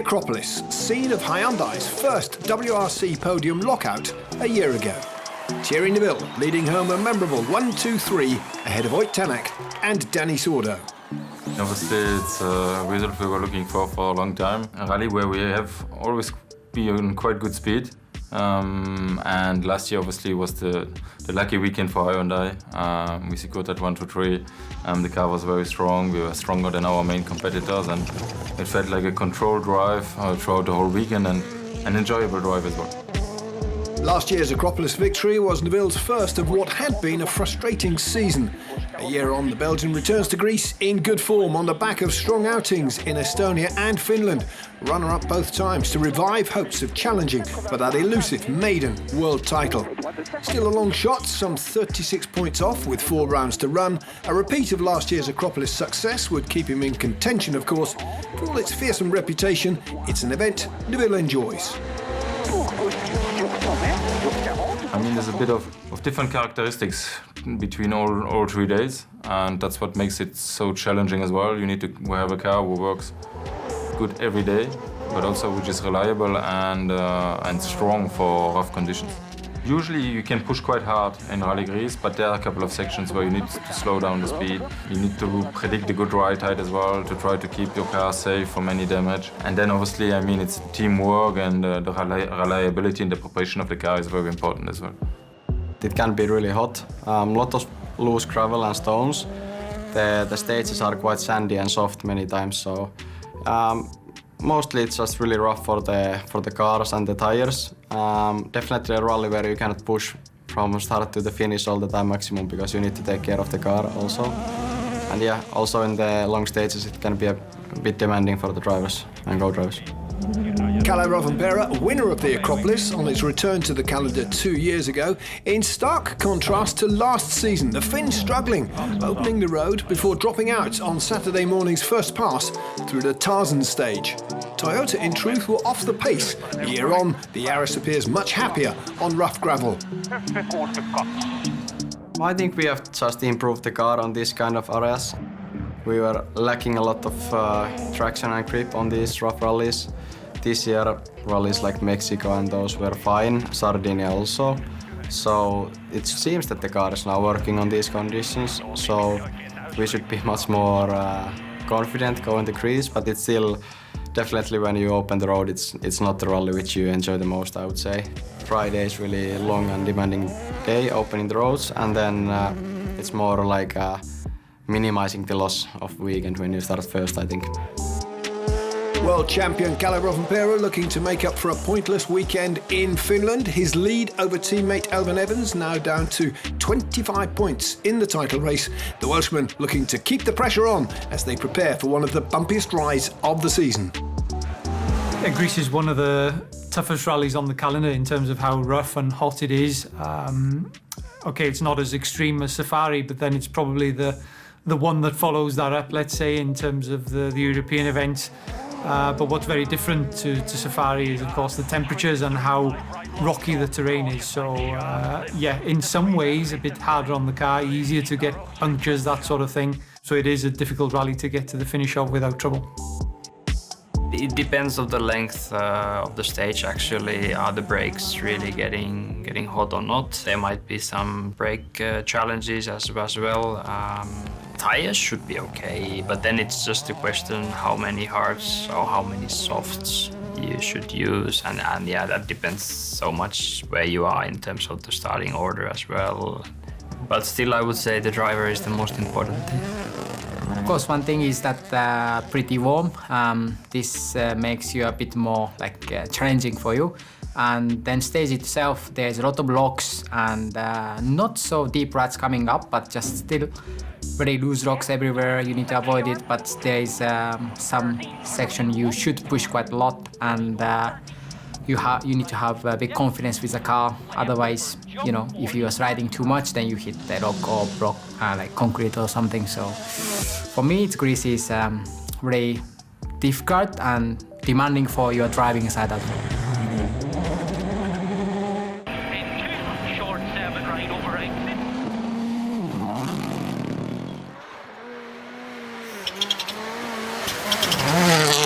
Acropolis, scene of Hyundai's first WRC podium lockout a year ago. Thierry Neuville leading home a memorable 1-2-3 ahead of Oyt Tanak and Danny Sordo. Obviously, it's a result we were looking for a long time. A rally where we have always been on quite good speed. And last year, obviously, was the lucky weekend for Hyundai. We secured that 1-2-3. The car was very strong. We were stronger than our main competitors, and it felt like a controlled drive throughout the whole weekend and an enjoyable drive as well. Last year's Acropolis victory was Neuville's first of what had been a frustrating season. A year on, the Belgian returns to Greece in good form on the back of strong outings in Estonia and Finland. Runner-up both times to revive hopes of challenging for that elusive maiden world title. Still a long shot, some 36 points off with 4 rounds to run. A repeat of last year's Acropolis success would keep him in contention, of course. For all its fearsome reputation, it's an event Neuville enjoys. I mean, there's a bit of different characteristics between all 3 days, and that's what makes it so challenging as well. You need to have a car who works good every day, but also which is reliable and strong for rough conditions. Usually you can push quite hard in Rally Greece, but there are a couple of sections where you need to slow down the speed. You need to predict the good ride height as well to try to keep your car safe from any damage. And then obviously, I mean, it's teamwork, and the reliability in the preparation of the car is very important as well. It can be really hot, lot of loose gravel and stones. The stages are quite sandy and soft many times, so mostly it's just really rough for the cars and the tires. Definitely a rally where you cannot push from start to the finish all the time maximum, because you need to take care of the car also. And yeah, also in the long stages it can be a bit demanding for the drivers and co-drivers. Kalle Rovanperä, winner of the Acropolis on its return to the calendar 2 years ago, in stark contrast to last season, the Finn struggling, opening the road before dropping out on Saturday morning's first pass through the Tarzan stage. Toyota, in truth, were off the pace. A year on, the Yaris appears much happier on rough gravel. I think we have just improved the car on these kind of areas. We were lacking a lot of traction and grip on these rough rallies. This year, rallies like Mexico and those were fine, Sardinia also. So it seems that the car is now working on these conditions, so we should be much more confident going to Greece, but it's still definitely when you open the road, it's not the rally which you enjoy the most, I would say. Friday is really long and demanding day opening the roads, and then it's more like minimizing the loss of weekend when you start first, I think. World champion Kalle Rovanperä looking to make up for a pointless weekend in Finland. His lead over teammate Elfyn Evans now down to 25 points in the title race. The Welshman looking to keep the pressure on as they prepare for one of the bumpiest rides of the season. Yeah, Greece is one of the toughest rallies on the calendar in terms of how rough and hot it is. Okay, it's not as extreme as Safari, but then it's probably the one that follows that up, let's say, in terms of the European events. But what's very different to Safari is, of course, the temperatures and how rocky the terrain is. So, yeah, in some ways, a bit harder on the car, easier to get punctures, that sort of thing. So it is a difficult rally to get to the finish of without trouble. It depends on the length of the stage, actually. Are the brakes really getting hot or not? There might be some brake challenges as well. Tires should be okay, but then it's just a question how many hards or how many softs you should use, and yeah, that depends so much where you are in terms of the starting order as well. But still, I would say the driver is the most important thing. Of course, one thing is that pretty warm. This makes you a bit more challenging for you. And then stage itself, there's a lot of rocks and not so deep ruts coming up, but just still very loose rocks everywhere. You need to avoid it, but there is some section you should push quite a lot, and you need to have a big confidence with the car. Otherwise, you know, if you are riding too much, then you hit the rock like concrete or something. So for me, Greece is very difficult and demanding for your driving side as well.